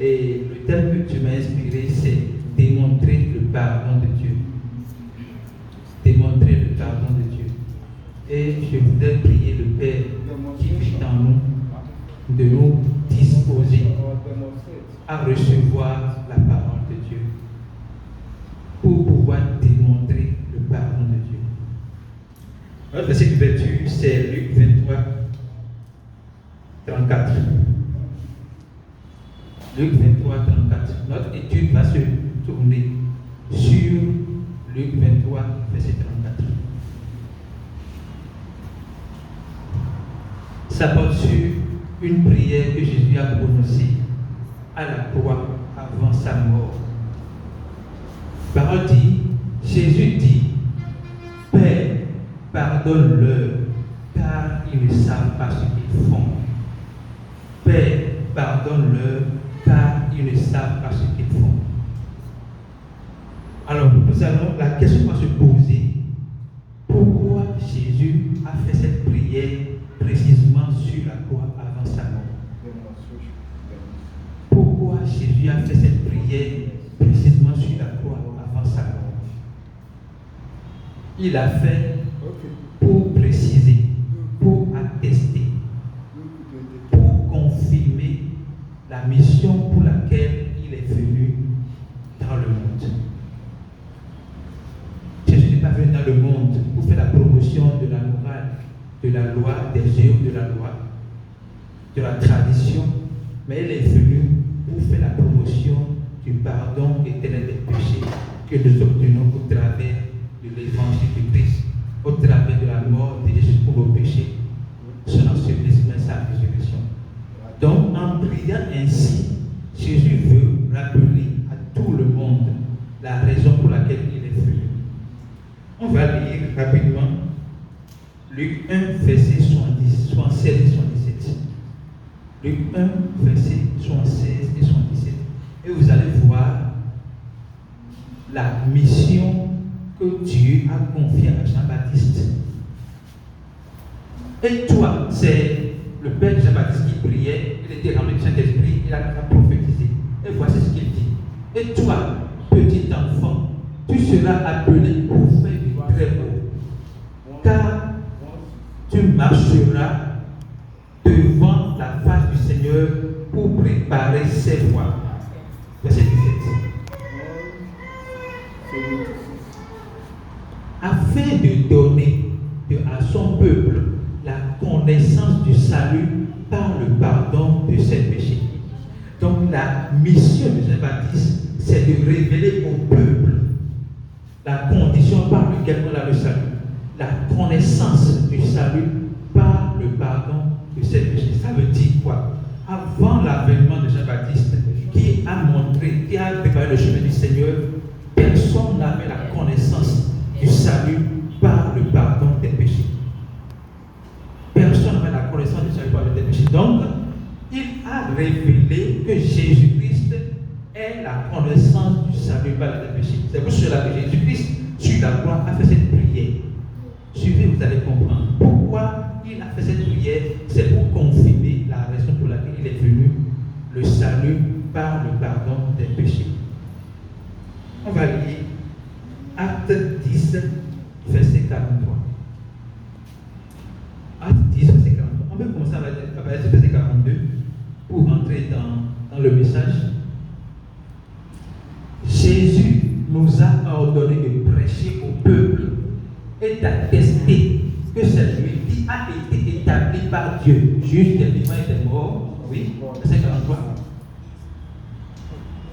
Et le thème que tu m'as inspiré, c'est démontrer le pardon de Dieu. Démontrer le pardon de Dieu. Et je voudrais prier le Père qui vit en nous, de nous disposer à recevoir la parole de Dieu pour pouvoir démontrer le pardon de Dieu. Notre verset d'ouverture, c'est Luc 23, 34. Luc 23, 34. Notre étude va se tourner sur Luc 23, verset 34. Ça porte sur une prière que Jésus a prononcée à la croix avant sa mort. La parole dit, Jésus dit, Père, pardonne-leur, car ils ne savent pas ce qu'ils font. Père, pardonne-leur, car ils ne savent pas ce qu'ils font. Alors, la question va se poser, pourquoi Jésus a fait cette prière précisément sur la croix avant sa mort? Pourquoi Jésus a fait cette prière précisément sur la croix avant sa mort? Il a fait pour préciser, pour attester, pour confirmer la mission pour laquelle il est venu dans le monde. Jésus n'est pas venu dans le monde pour faire la promotion de la morale, de la loi, des œuvres de la loi, de la tradition, mais il est venu pour faire la promotion du pardon éternel des péchés que nous obtenons au travers de l'évangile de Christ, au travers de la mort de Jésus pour nos péchés, son ensevelissement et sa résurrection. Donc, en priant ainsi, Jésus veut rappeler à tout le monde la raison pour laquelle il est venu. On va lire rapidement Luc 1, verset 76 et 77. Luc 1, verset 76 et 77. Et vous allez voir la mission que Dieu a confiée à Jean-Baptiste. Et toi, c'est le père de Jean-Baptiste qui priait, il était rempli du Saint-Esprit, il a prophétisé. Et voici ce qu'il dit. Et toi, petit enfant, tu seras appelé prophète du Très-Haut, car tu marcheras devant la face du Seigneur pour préparer ses voies. Verset 17. Afin de donner à son peuple la connaissance du salut par le pardon de ses péchés. Donc la mission de Jean-Baptiste, c'est de révéler au peuple la condition par laquelle on a le salut, la connaissance du salut par le pardon de ses péchés. Ça veut dire quoi? Avant l'avènement de Jean-Baptiste, qui a montré, qui a préparé le chemin du Seigneur, personne n'avait la connaissance du salut par le pardon des péchés. Personne n'avait la connaissance du salut par le pardon des péchés. Donc, il a révélé que Jésus-Christ est la connaissance du salut par le pardon des péchés. C'est pour cela que Jésus-Christ, sur la croix, a fait cette prière. Suivez, vous allez comprendre. Pourquoi il a fait cette prière? C'est pour confirmer la raison pour laquelle il est venu, le salut par le pardon des péchés. On va lire Acte 10, verset 43. Acte 10, verset 43. On peut commencer avec verset 42 pour entrer dans le message. Jésus nous a ordonné de prêcher au peuple et d'attester que c'est lui qui a été établi par Dieu, juge des vivants et des morts. Oui, verset 43.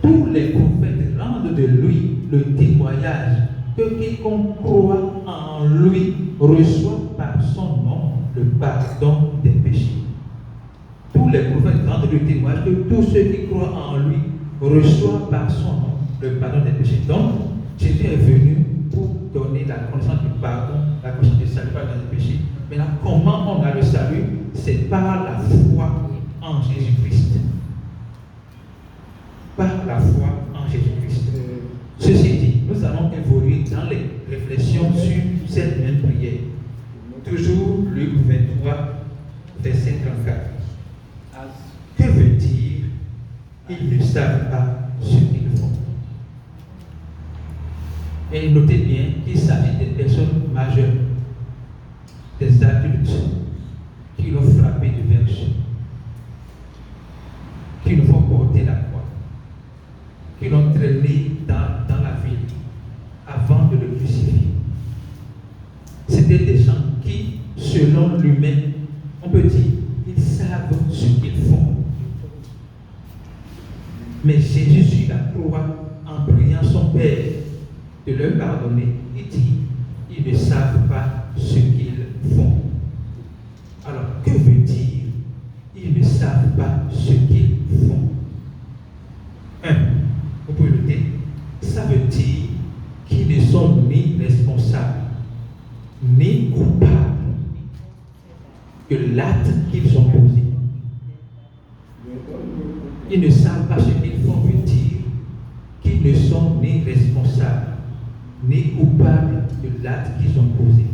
Tous les prophètes rendent de lui le témoignage que quiconque croit en lui reçoit par son nom le pardon des péchés. Tous les prophètes rendent le témoignage que tous ceux qui croient en lui reçoivent par son nom le pardon des péchés. Donc, Jésus est venu pour donner la connaissance du pardon, la connaissance du salut par les péchés. Maintenant, comment on a le salut? C'est par la foi en Jésus-Christ. Par la foi en Jésus-Christ. Ceci dit, nous allons évoluer dans les réflexions sur cette même prière. Toujours Luc 23, verset 34. Que veut dire ils ne savent pas ce qu'ils font. Et notez bien qu'il s'agit des personnes majeures, des adultes qui l'ont frappé de verge, qui nous font porter la croix, qui l'ont traîné dans la ville avant de le crucifier. C'était des gens qui, selon l'humain, on peut dire, ils savent ce qu'ils font. Mais Jésus sur la croix, en priant son Père de leur pardonner, il dit, ils ne savent pas ce qu'ils font. Alors, que veut dire, ils ne savent pas ce qu'ils font? Vous pouvez le dire, ça veut dire qu'ils ne sont ni responsables, ni coupables de l'acte qu'ils ont posé. Ils ne savent pas ce qu'ils font, veut dire qu'ils ne sont ni responsables, ni coupables de l'acte qu'ils ont posé.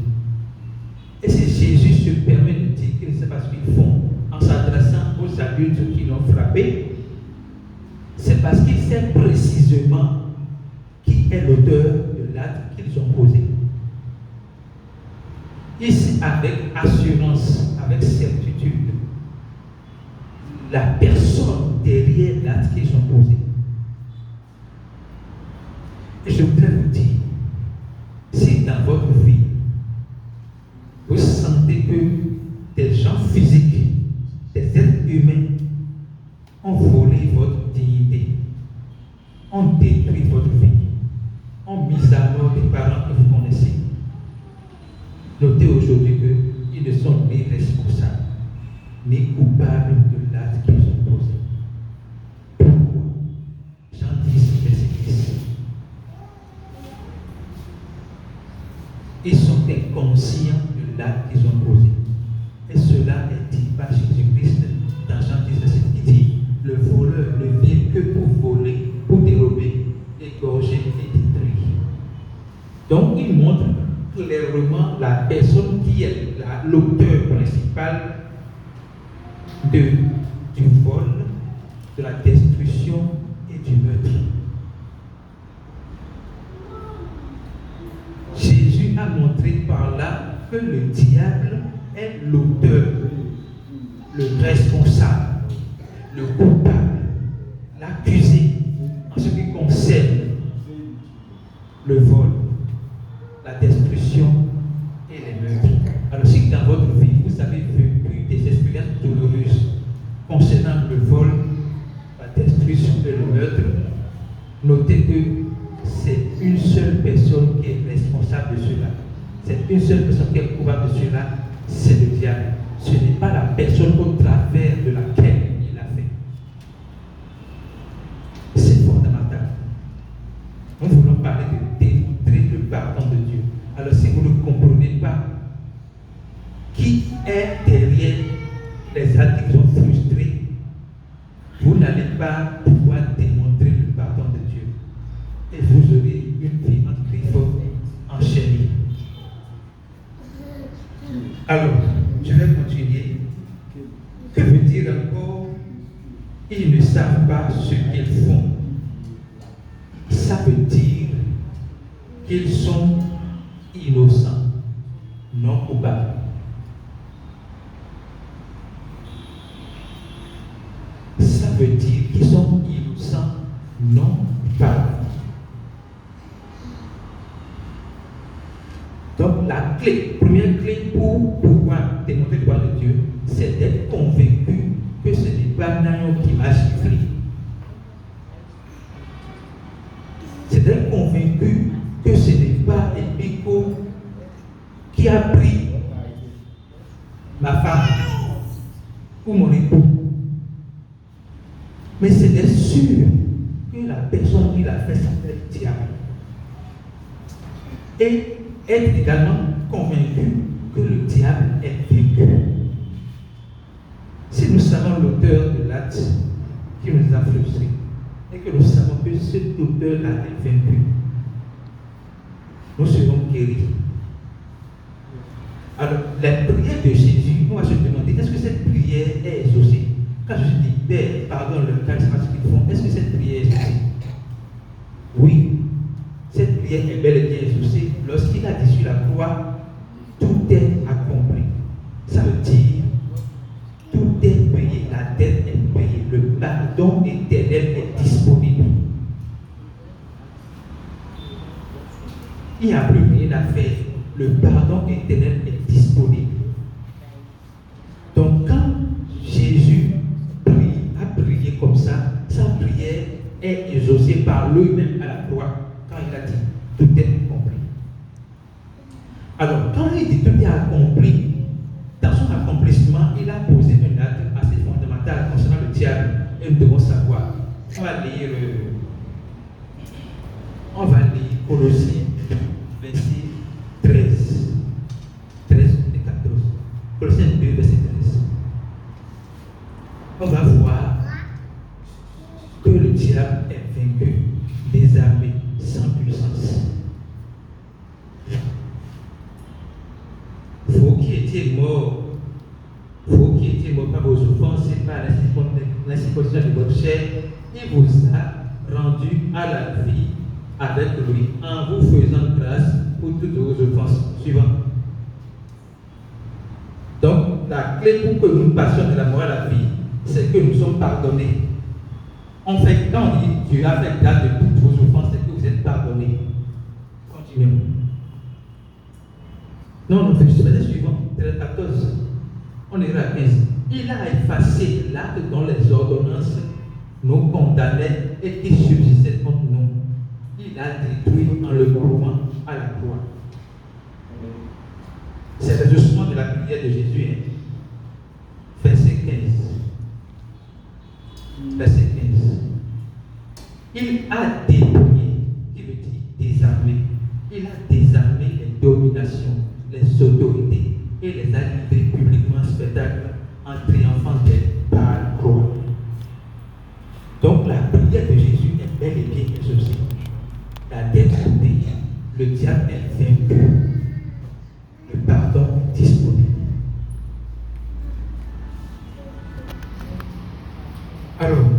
Et si Jésus se permet de dire qu'ils ne savent pas ce qu'ils font en s'adressant aux adultes qui l'ont frappé, c'est parce qu'il sait précisément qui est l'auteur de l'acte qu'ils ont posé. Ici, avec assurance, avec certitude, la personne derrière l'acte qu'ils ont posé. Et je voudrais vous dire, si dans votre vie, vous sentez que des gens physiques, des êtres humains, ont volé votre dignité, ont détruit votre vie, ont mis à mort des parents que vous connaissez, notez aujourd'hui qu'ils ne sont ni responsables, ni coupables de l'acte qu'ils ont posé. Pourquoi? Jean 10, verset 10. Ils sont inconscients de l'acte qu'ils ont posé. Et cela est dit par Jésus-Christ dans Jean 10, verset 10, qui dit, le voleur ne vient que pour voler, pour dérober, égorger et détruire. Donc il montre clairement la personne qui est l'auteur principal du vol, de la destruction et du meurtre. Jésus a montré par là que le diable est l'auteur, le responsable, le coupable, l'accusé en ce qui concerne le vol, la destruction et les meurtres. Alors si dans votre vie, vous avez vécu des expériences douloureuses concernant le vol, la destruction et le meurtre, notez que c'est une seule personne qui est responsable de cela. C'est une seule personne qui est coupable de cela, c'est le diable. Ce n'est pas la personne au travers de laquelle il l'a fait. C'est fondamental. Nous voulons parler de démontrer le pardon de Dieu. Alors si vous ne comprenez pas qui est derrière les actes qui sont frustrés, vous n'allez pas pouvoir démontrer le pardon de Dieu. Et vous aurez une vie en griffe enchaînée. Alors, je vais continuer. Que veut dire encore? Ils ne savent pas ce qu'ils font. Ça veut dire qu'ils sont innocents, non coupables. Ça veut dire qu'ils sont innocents, non coupables. Donc la clé, première clé pour pouvoir démontrer le pardon de Dieu, c'est d'être convaincu que ce n'est pas Nayon qui m'a giflé. C'est d'être convaincu que ce n'est pas Epiko qui a pris ma femme ou mon époux. Mais c'est d'être sûr que la personne qui l'a fait s'appelle diable. Et être également convaincu que le diable est vaincu. Si nous savons l'auteur de l'acte qui nous a frustrés et que nous savons que cet auteur-là est vaincu, nous serons guéris. Alors, la prière de Jésus, on va se demander, est-ce que cette prière est exaucée? Quand Jésus dit, Père, pardonne-leur car ils savent ce qu'ils font. Est-ce que cette prière est exaucée? Oui, cette prière est bel et bien exaucée. Lorsqu'il a dit sur la croix, tout est accompli. Ça veut dire, tout est payé, la dette est payée, le pardon éternel est disponible. Il n'y a plus rien à faire. Le pardon éternel est disponible. Donc quand Jésus a prié comme ça, sa prière est exaucée par lui-même à la croix, quand il a dit tout est accompli. Alors quand il dit tout est accompli, dans son accomplissement, il a posé un acte assez fondamental concernant le diable et nous devons savoir. On va lire Colossiens, verset 13 et 14. Colossiens 2, verset 13. On va voir que le diable est vaincu, désarmé, sans puissance. Vous qui étiez morts par vos offenses et par l'incirconcision de votre chair, il vous a rendu à la vie avec lui, en vous faisant grâce pour toutes vos offenses. Suivant. Donc, la clé pour que nous passions de la mort à la vie, c'est que nous sommes pardonnés. En fait, quand on dit Dieu a fait grâce de toutes vos offenses, c'est que vous êtes pardonnés. Continuons. Non, c'est le verset suivant, 14. On ira à 15. Il a effacé l'acte dont les ordonnances nous condamnaient et qui subsistaient contre nous. Il a détruit en le clouant à la croix. C'est le justement de la prière de Jésus. Verset 15. Verset 15. Il a dépouillé, qui veut dire désarmé. Il a désarmé les dominations, les autorités et les a livrés publiquement en spectacle en triomphant d'elle par la croix. Donc la prière de Jésus est bel et bien exaucée. La dette est payée, le diable est vaincu, le pardon est disponible. Alors,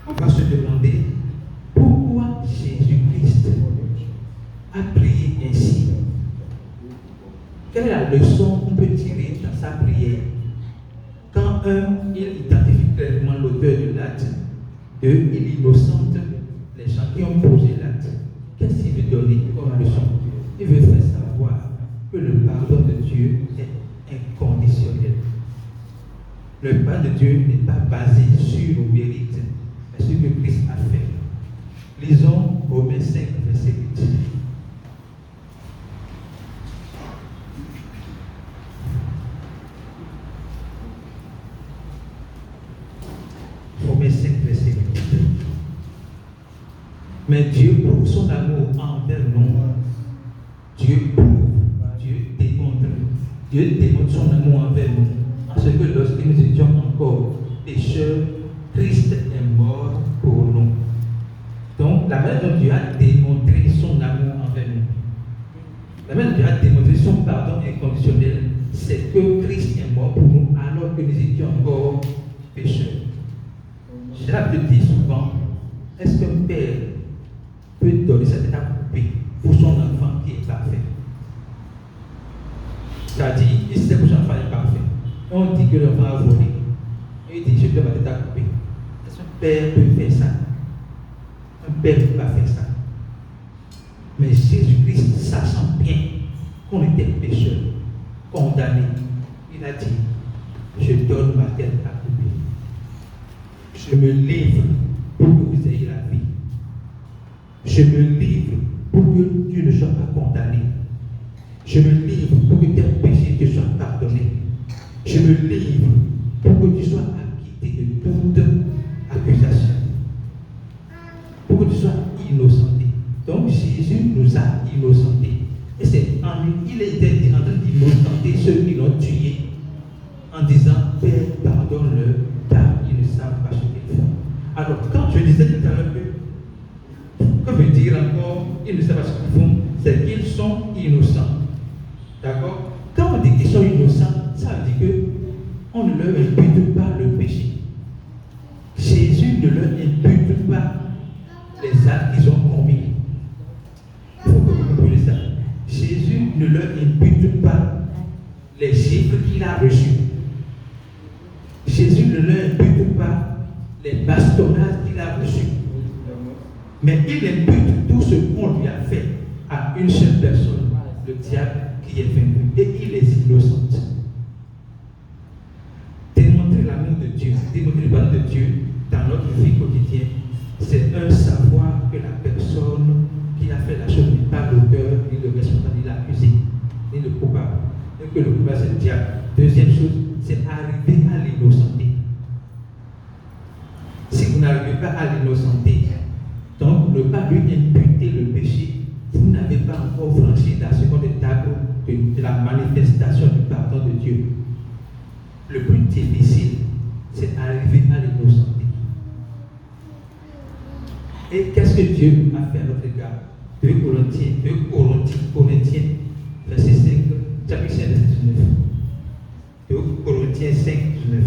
on va se demander pourquoi Jésus-Christ a prié ainsi. Quelle est la leçon qu'on peut tirer dans sa prière? Quand il identifie clairement l'auteur de l'acte, deux, il innocente les gens qui ont posé l'acte. Qu'est-ce qu'il veut donner comme leçon? Il veut faire savoir que le pardon de Dieu est inconditionnel. Le pardon de Dieu n'est pas basé sur nos mérites, mais sur ce que Christ a fait. Lisons Romains 5, verset 8. Romains 5, verset 8. Mais Dieu prouve son amour envers nous. Dieu démontre son amour envers nous. En ce que lorsque nous étions encore pécheurs, Christ est mort pour nous. Donc, la manière dont Dieu a démontré son amour envers nous, la manière dont Dieu a démontré son pardon inconditionnel, c'est que Christ est mort pour nous alors que nous étions encore pécheurs. J'ai l'habitude de dire souvent, est-ce qu'un père peut donner sa tête à couper pour son enfant qui est parfait? C'est-à-dire, il sait que son enfant est parfait. On dit que l'enfant a volé. Il dit, je dois ma tête à couper. Est-ce qu'un père peut faire ça? Un père ne peut pas faire ça. Mais Jésus-Christ, sachant bien qu'on était pécheurs, condamnés, il a dit, je donne ma tête à couper. Je me livre pour que vous ayez la vie. Je me livre pour que tu ne sois pas condamné. Je me livre pour que tes péchés te soient pardonnés. Je me livre pour que tu sois acquitté de toute accusation. Pour que tu sois innocenté. Donc Jésus nous a innocentés. Et c'est il était en train d'innocenter ceux qui l'ont tué en disant, Père, pardonne-leur car ils ne savent pas ce qu'ils font. Alors quand je disais tout à l'heure que veut dire encore, ils ne savent pas ce qu'ils font, c'est qu'ils sont innocents. D'accord? Quand on dit qu'ils sont innocents, ça veut dire qu'on ne leur impute pas le péché. pardonnage qu'il a reçu. Mais il impute tout ce qu'on lui a fait à une seule personne, le diable qui est vaincu, et il est innocent. Démontrer l'amour de Dieu, démontrer le pardon de Dieu dans notre vie quotidienne, c'est un savoir que la personne qui a fait la chose n'est pas l'auteur, ni le responsable, ni l'accusé, ni le coupable. Et que le coupable c'est le diable. Deuxième chose, c'est arriver à l'innocenter. Si vous n'arrivez pas à l'innocenter, donc ne pas lui imputer le péché, vous n'avez pas encore franchi la seconde étape de la manifestation du pardon de Dieu. Le plus difficile, c'est arriver à l'innocenter. Et qu'est-ce que Dieu a fait à notre égard? 2 Corinthiens, verset 5, chapitre 5, verset 19. 2 Corinthiens 5, 19.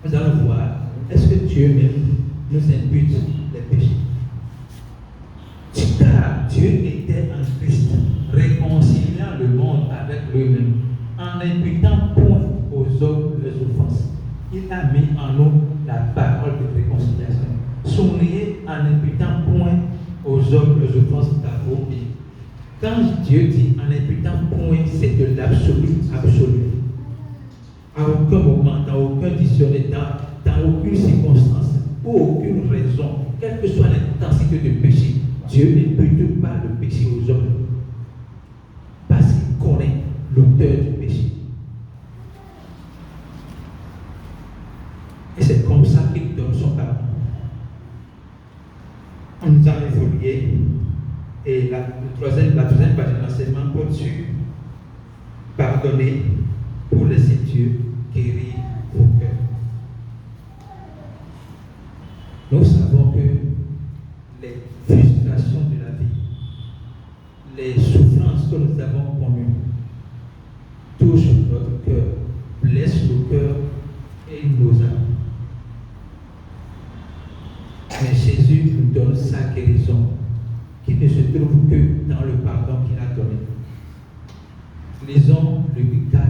Nous allons voir, est-ce que Dieu même nous impute les péchés? Car Dieu était en Christ, réconciliant le monde avec lui-même, en n'imputant point aux hommes les offenses. Il a mis en nous la parole de réconciliation. Souriez en n'imputant point aux hommes les offenses d'avouer. Quand Dieu dit en n'imputant point, c'est de l'absolu, absolu. À aucun moment, dans aucun dictionnaire, dans aucune circonstance, pour aucune raison, quelle que soit l'intensité du péché, Dieu n'impute pas le péché aux hommes. Parce qu'il connaît l'auteur du péché. Et c'est comme ça qu'il donne son pardon. On nous a évolué. Et la troisième page de l'enseignement porte sur pardonner pour laisser Dieu guérir vos cœurs. Nous savons que les frustrations de la vie, les souffrances que nous avons connues, touchent notre cœur, blessent nos cœurs et nos âmes. Mais Jésus nous donne sa guérison, qui ne se trouve que dans le pardon qu'il a donné. Lisons Luc 4,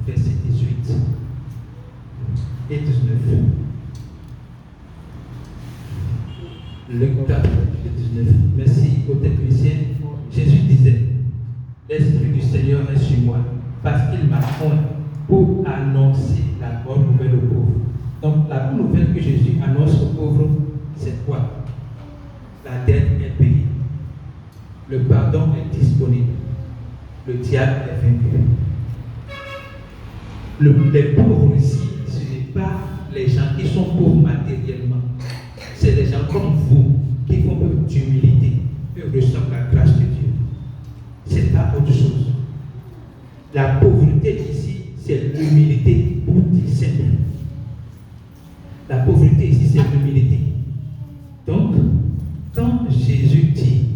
verset 18 et 19. Luc 4, verset 19. Merci aux techniciens. Jésus disait, l'Esprit du Seigneur est sur moi, parce qu'il m'a oint pour annoncer la bonne nouvelle aux pauvres. Donc la bonne nouvelle que Jésus annonce aux pauvres, c'est quoi? La dette est payée. Le pardon est disponible. Le diable est vaincu. Les pauvres ici, ce n'est pas les gens qui sont pauvres matériellement. C'est les gens comme vous qui font preuve d'humilité et reçoivent la grâce de Dieu. Ce n'est pas autre chose. La pauvreté ici, c'est l'humilité pour dire simple. La pauvreté ici, c'est l'humilité. Donc, quand Jésus dit,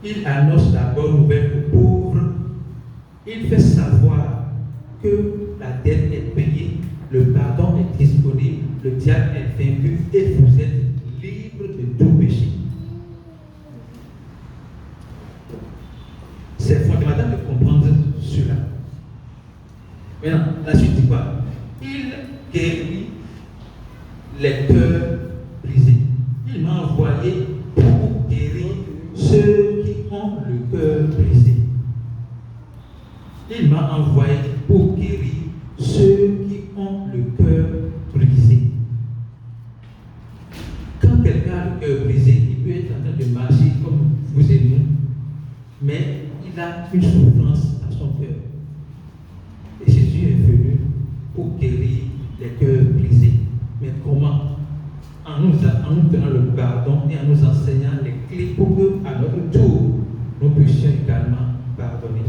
il annonce la bonne nouvelle aux pauvres, il fait savoir que la dette est payée, le pardon est disponible, le diable est vaincu et vous êtes libre de tout péché. C'est fondamental de comprendre cela. Maintenant, la suite dit quoi? Il guérit les cœurs brisés. Il m'a envoyé pour guérir ceux qui ont le cœur brisé. Il m'a envoyé pour guérir ceux qui ont le cœur brisé. Quand quelqu'un a le cœur brisé, il peut être en train de marcher comme vous et nous, mais il a une souffrance à son cœur. Et Jésus est venu pour guérir les cœurs brisés. Mais comment? En nous donnant le pardon et en nous enseignant les clés pour que, à notre tour, nous puissions également pardonner.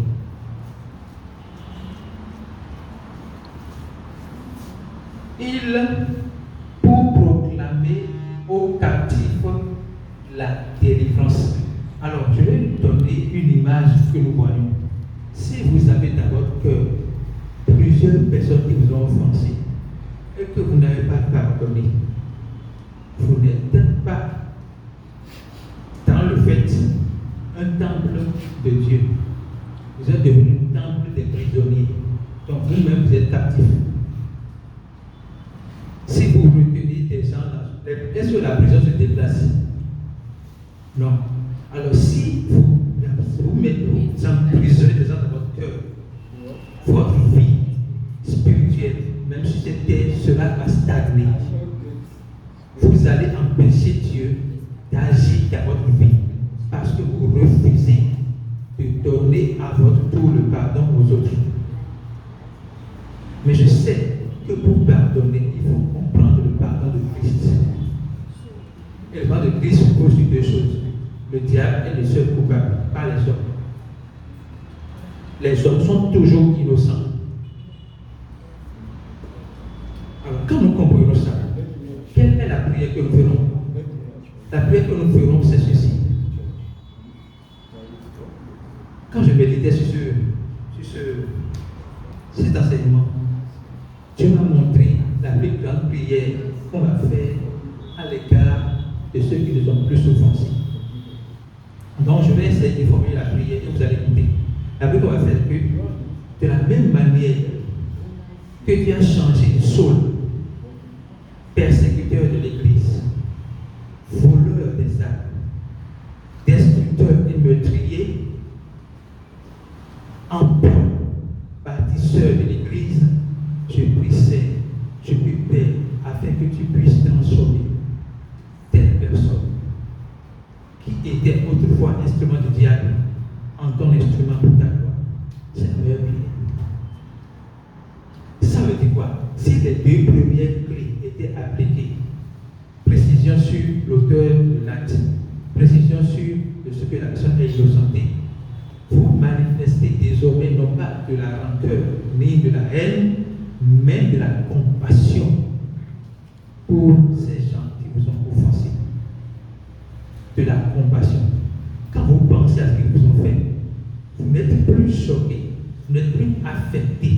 Pour proclamer aux captifs la délivrance. Alors, je vais vous donner une image que nous voyons. Si vous avez dans votre cœur plusieurs personnes qui vous ont offensé et que vous n'avez pas pardonné, vous n'êtes pas dans le fait un temple de Dieu. Vous êtes devenu un temple des prisonniers. Donc vous-même, vous êtes captif. est-ce que la prison se déplace? Non. Alors si vous emprisonnez des gens dans votre cœur, votre vie spirituelle, même sur cette terre, cela va stagner. Vous allez empêcher Dieu d'agir dans votre vie parce que vous refusez de donner à votre tour le pardon aux autres. Mais je sais que pour pardonner, il faut comprendre le pardon de Christ. Et le pardon de Christ repose sur deux choses. Le diable est le seul coupable, pas les hommes. Les hommes sont toujours innocents. Alors quand nous comprenons ça, quelle est la prière que nous ferons? La prière que nous ferons, c'est ceci. Quand je méditais sur cet enseignement, Dieu m'a montré la plus grande prière qu'on va faire à l'égard de ceux qui nous ont plus offensés. Donc je vais essayer de formuler la prière et vous allez écouter. La prière qu'on va faire, que de la même manière que Dieu a changé Saul, persécuteur de l'Église, voleur des âmes, destructeur et meurtrier, empereur, bâtisseur de l'Église, je prie Seigneur, je prie Père, afin que tu puisses transformer telle personne qui était autrefois instrument du diable en ton instrument pour ta gloire. C'est la meilleure prière. Ça veut dire quoi? Si les deux premières clés étaient appliquées, précision sur l'auteur de l'acte, précision sur ce que la personne a innocentée, vous manifestez désormais non pas de la rancœur ni de la haine, mais de la compassion pour ces gens qui vous ont offensés. De la compassion. Quand vous pensez à ce qu'ils vous ont fait, vous n'êtes plus choqué, vous n'êtes plus affecté,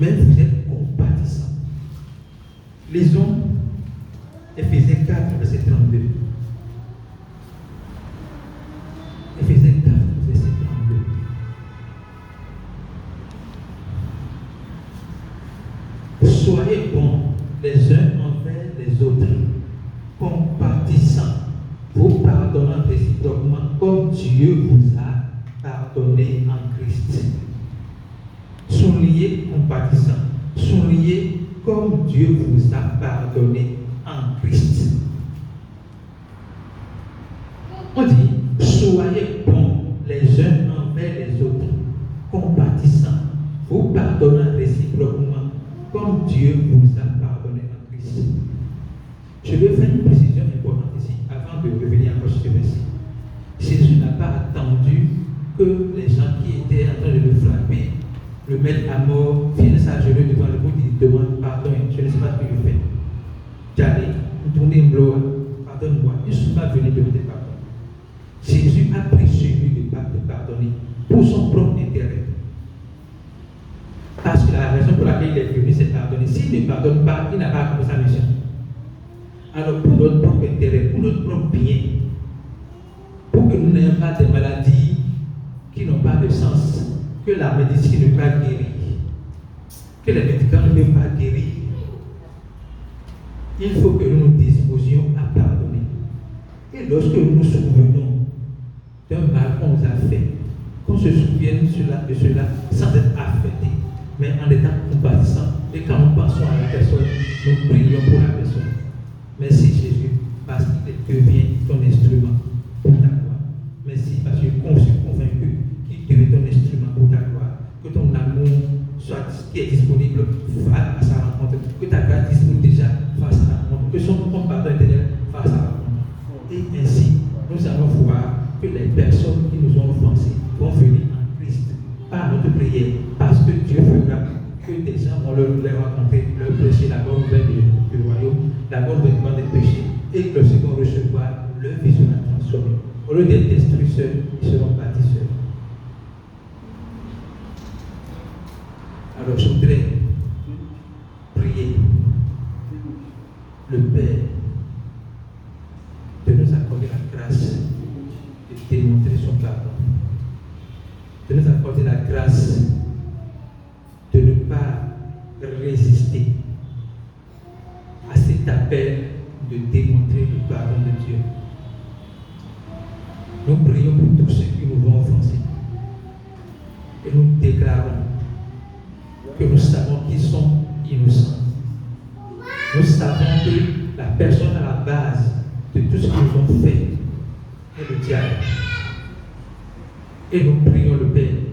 mais vous êtes compatissant. Lisons Éphésiens 4, verset 32. Éphésiens 4, verset 32. Soyez bons les uns envers les autres, compatissants, vous pardonnant réciproquement comme Dieu vous a pardonné en Christ. Soulignez compatissants, soulignez comme Dieu vous a pardonné en Christ. On dit, soyez bons les uns envers les autres, compatissants, vous pardonnant réciproquement comme Dieu vous a pardonné en Christ. Je vais faire une précision importante ici, avant de revenir encore sur ce verset. Jésus n'a pas attendu que les gens qui étaient en train de le frapper, le mettre à mort, viennent s'agenouiller devant le monde et demandent pardon, je ne sais pas ce que je fais. J'allais, vous tournez un bloc, pardonne-moi. Ils ne sont pas venus demander pardon. Jésus a pris celui de pardonner pour son propre intérêt. Parce que la raison pour laquelle il est venu, c'est pardonner. S'il ne pardonne pas, il n'a pas accompli sa mission. Alors, pour notre propre intérêt, pour notre propre bien, pour que nous n'ayons pas des maladies qui n'ont pas de sens, que la médecine ne peut pas guérir, que les médicaments ne peuvent pas guérir, il faut que nous nous disposions à pardonner. Et lorsque nous nous souvenons d'un mal qu'on nous a fait, qu'on se souvienne de cela sans être affecté, mais en étant compatissant. Et quand nous pensons à la personne, nous prions pour la personne. Merci Jésus, parce qu'il devient ton instrument pour ta gloire. Merci parce que je suis convaincu qu'il devient ton instrument pour ta gloire. Que ton amour soit qui est disponible à sa rencontre. Que ta grâce disponible déjà face à la rencontre. Que son pardon éternel face à la rencontre. Et ainsi, nous allons voir que les personnes qui nous ont offensés vont venir en Christ par notre prière, parce que Dieu fera que des gens vont les rencontrer, leur prêcher la bonne nouvelle du royaume, la bonne nouvelle des péchés, et que lorsqu'ils vont recevoir leur vision transformée. Au lieu d'être destructeurs, ils seront bâtisseurs. Alors je voudrais prier le Père de nous accorder la grâce de démontrer son pardon, de nous accorder la grâce de ne pas résister à cet appel de démontrer le pardon de Dieu. Nous prions pour tous ceux qui nous vont offenser. Et nous déclarons que nous savons qu'ils sont innocents. Nous savons que la personne à la base de tout ce qu'ils nous ont fait est le diable. Et nous prions le Père